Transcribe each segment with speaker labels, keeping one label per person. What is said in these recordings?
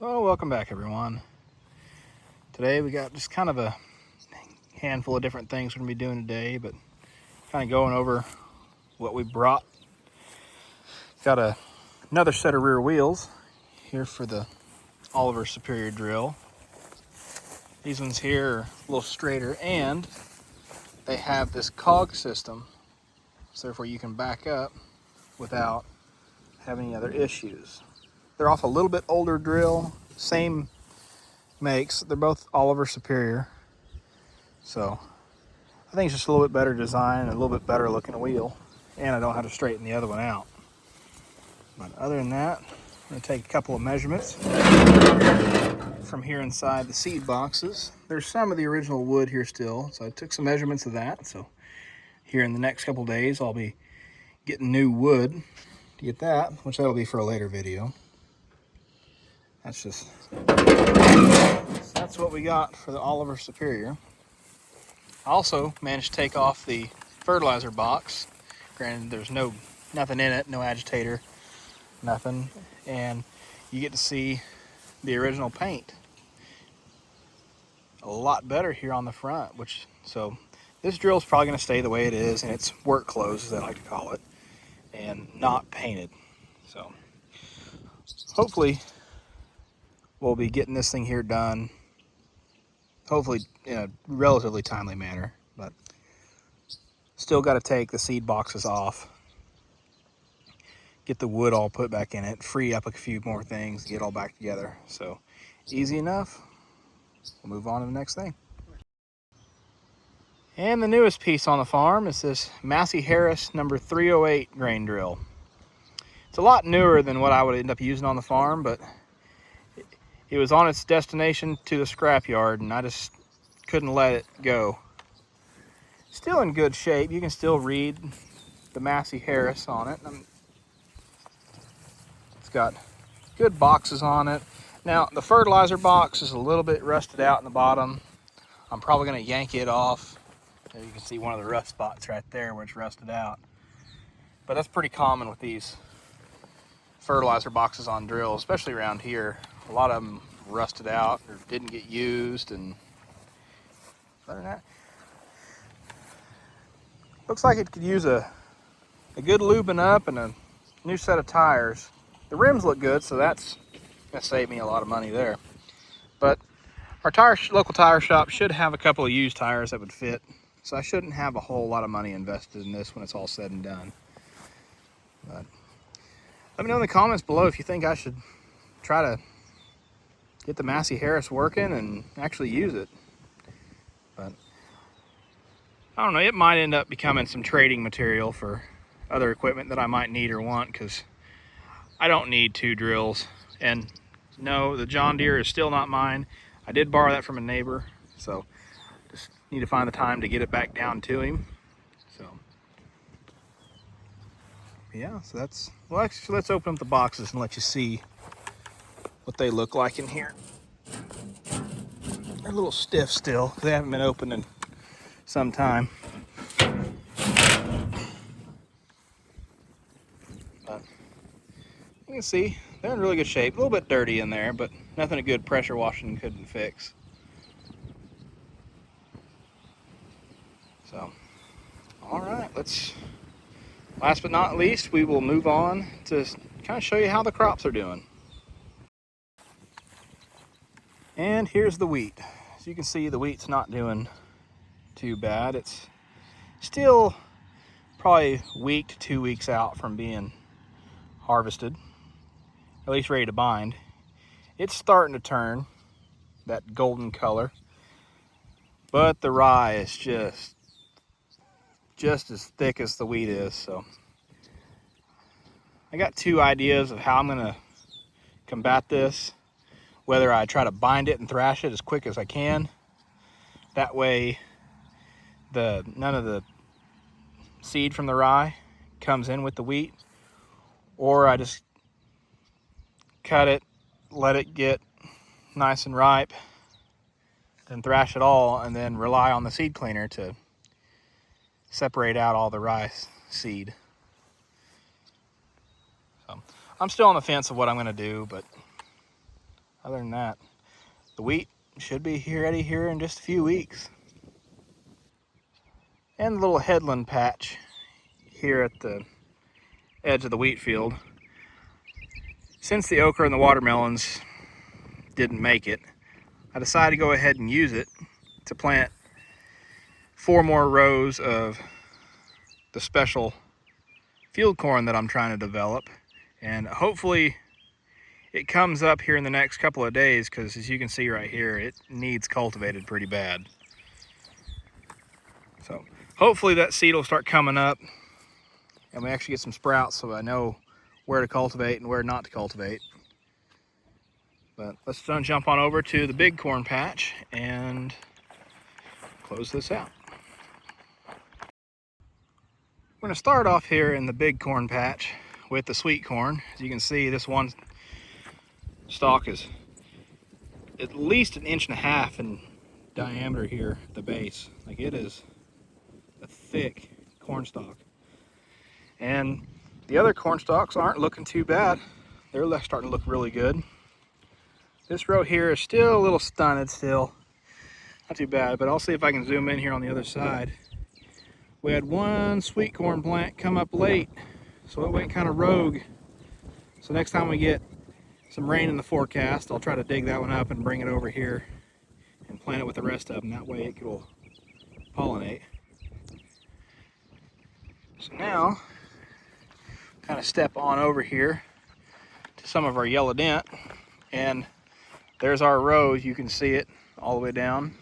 Speaker 1: Well, welcome back everyone. Today we got just kind of a handful of different things we're going to be doing today, but kind of going over what we brought. Got another set of rear wheels here for the Oliver Superior drill. These ones here are a little straighter and they have this cog system, so therefore you can back up without having any other issues. They're off a little bit older drill, same makes. They're both Oliver Superior. So I think it's just a little bit better design and a little bit better looking wheel. And I don't have to straighten the other one out. But other than that, I'm going to take a couple of measurements from here inside the seed boxes. There's some of the original wood here still, so I took some measurements of that. So here in the next couple of days, I'll be getting new wood to get that, which that'll be for a later video. That's what we got for the Oliver Superior. I also managed to take off the fertilizer box. Granted, there's nothing in it, no agitator, nothing, and you get to see the original paint a lot better here on the front. So this drill is probably going to stay the way it is, and it's work clothes, as I like to call it, and not painted. So hopefully we'll be getting this thing here done, hopefully in a relatively timely manner, but still got to take the seed boxes off, get the wood all put back in it, free up a few more things, get all back together. So easy enough. We'll move on to the next thing. And the newest piece on the farm is this Massey Harris number 308 grain drill. It's a lot newer than what I would end up using on the farm, but it was on its destination to the scrapyard, and I just couldn't let it go. Still in good shape. You can still read the Massey Harris on it. It's got good boxes on it. Now, the fertilizer box is a little bit rusted out in the bottom. I'm probably going to yank it off. There you can see one of the rust spots right there where it's rusted out. But that's pretty common with these fertilizer boxes on drills, especially around here. A lot of them rusted out or didn't get used, and other than that, looks like it could use a good lubing up and a new set of tires. The rims look good, so that's gonna save me a lot of money there. But our local tire shop should have a couple of used tires that would fit, so I shouldn't have a whole lot of money invested in this when it's all said and done. But let me know in the comments below if you think I should try to get the Massey Harris working and actually use it. But I don't know, it might end up becoming some trading material for other equipment that I might need or want, because I don't need two drills. And no, the John Deere is still not mine. I did borrow that from a neighbor, so just need to find the time to get it back down to him. So yeah, so that's, well, actually, let's open up the boxes and let you see what they look like in here. They're a little stiff still, because they haven't been opened in some time. But you can see they're in really good shape. A little bit dirty in there, but nothing a good pressure washing couldn't fix. So, all right, last but not least, we will move on to kind of show you how the crops are doing. And here's the wheat. As you can see, the wheat's not doing too bad. It's still probably a week to 2 weeks out from being harvested, at least ready to bind. It's starting to turn that golden color, but the rye is just as thick as the wheat is. So I got two ideas of how I'm gonna combat this. Whether I try to bind it and thrash it as quick as I can, that way none of the seed from the rye comes in with the wheat, or I just cut it, let it get nice and ripe, then thrash it all, and then rely on the seed cleaner to separate out all the rye seed. So I'm still on the fence of what I'm going to do, but other than that, the wheat should be ready here in just a few weeks. And the little headland patch here at the edge of the wheat field. Since the okra and the watermelons didn't make it, I decided to go ahead and use it to plant 4 more rows of the special field corn that I'm trying to develop. And hopefully it comes up here in the next couple of days, because as you can see right here, it needs cultivated pretty bad. So hopefully that seed will start coming up and we actually get some sprouts, so I know where to cultivate and where not to cultivate. But let's jump on over to the big corn patch and close this out. We're going to start off here in the big corn patch with the sweet corn. As you can see, this one stalk is at least 1.5 inches in diameter here at the base. Like, it is a thick corn stalk. And the other corn stalks aren't looking too bad. They're starting to look really good. This row here is still a little stunted still. Not too bad, but I'll see if I can zoom in here on the other side. We had one sweet corn plant come up late, so it went kind of rogue. So next time we get some rain in the forecast, I'll try to dig that one up and bring it over here and plant it with the rest of them. That way it will pollinate. So now, kind of step on over here to some of our yellow dent, and there's our row. You can see it all the way down.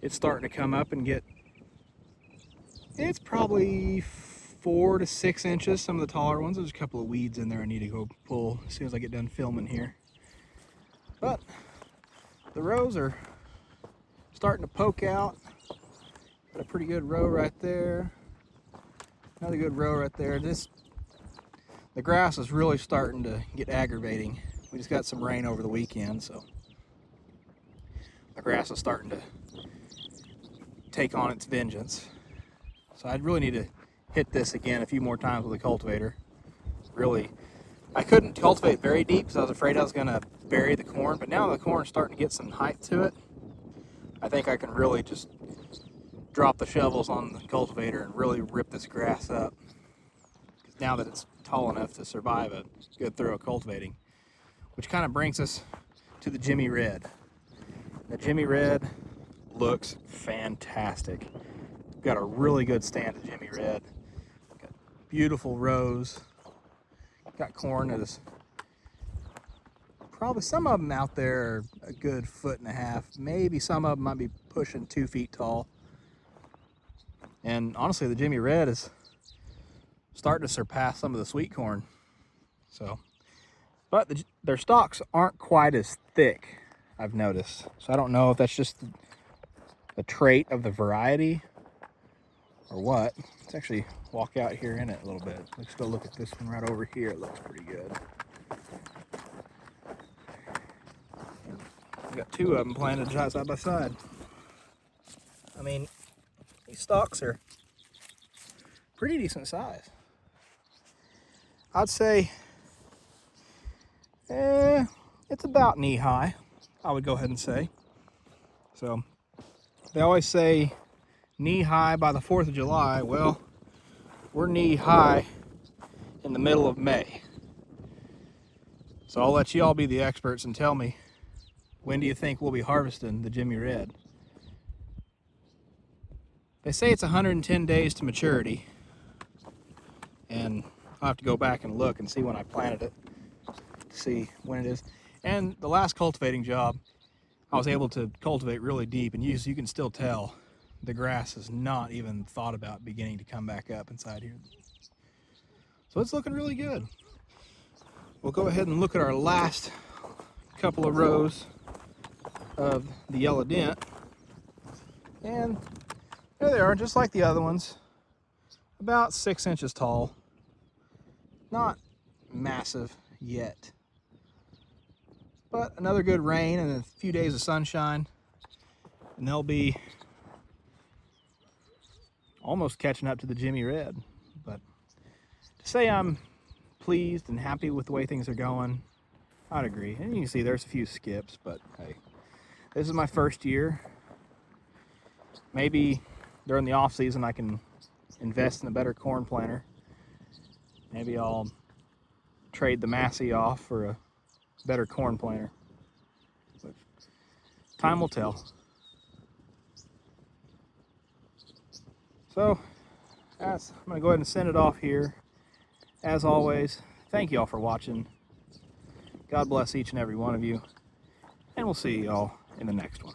Speaker 1: It's starting to come up and get, it's probably 4 to 6 inches, some of the taller ones. There's a couple of weeds in there I need to go pull as soon as I get done filming here. But the rows are starting to poke out. Got a pretty good row right there. Another good row right there. The grass is really starting to get aggravating. We just got some rain over the weekend, so the grass is starting to take on its vengeance. So I'd really need to hit this again a few more times with a cultivator. Really, I couldn't cultivate very deep because I was afraid I was going to bury the corn, but now the corn's starting to get some height to it. I think I can really just drop the shovels on the cultivator and really rip this grass up. Because now that it's tall enough to survive a good thorough cultivating. Which kind of brings us to the Jimmy Red. The Jimmy Red looks fantastic. We've got a really good stand of Jimmy Red. Got beautiful rows. Got corn that is probably, some of them out there are a good 1.5 feet. Maybe some of them might be pushing 2 feet tall. And honestly, the Jimmy Red is starting to surpass some of the sweet corn. So, but their stalks aren't quite as thick, I've noticed. So I don't know if that's just a trait of the variety or what. Let's actually walk out here in it a little bit. Let's go look at this one right over here. It looks pretty good. We got 2 of them planted side by side. I mean, these stalks are pretty decent size. I'd say it's about knee high, I would go ahead and say. So they always say knee high by the 4th of July. Well, we're knee high in the middle of May. So I'll let you all be the experts and tell me, when do you think we'll be harvesting the Jimmy Red? They say it's 110 days to maturity, and I'll have to go back and look and see when I planted it to see when it is. And the last cultivating job, I was able to cultivate really deep, and you can still tell the grass has not even thought about beginning to come back up inside here. So it's looking really good. We'll go ahead and look at our last couple of rows of the yellow dent. And there they are, just like the other ones. About 6 inches tall. Not massive yet. But another good rain and a few days of sunshine, and they'll be almost catching up to the Jimmy Red. But to say I'm pleased and happy with the way things are going, I'd agree. And you can see there's a few skips, but hey, this is my first year. Maybe during the off season I can invest in a better corn planter. Maybe I'll trade the Massey off for a better corn planter. But time will tell. So I'm gonna go ahead and send it off here. As always, thank you all for watching. God bless each and every one of you, and we'll see y'all in the next one.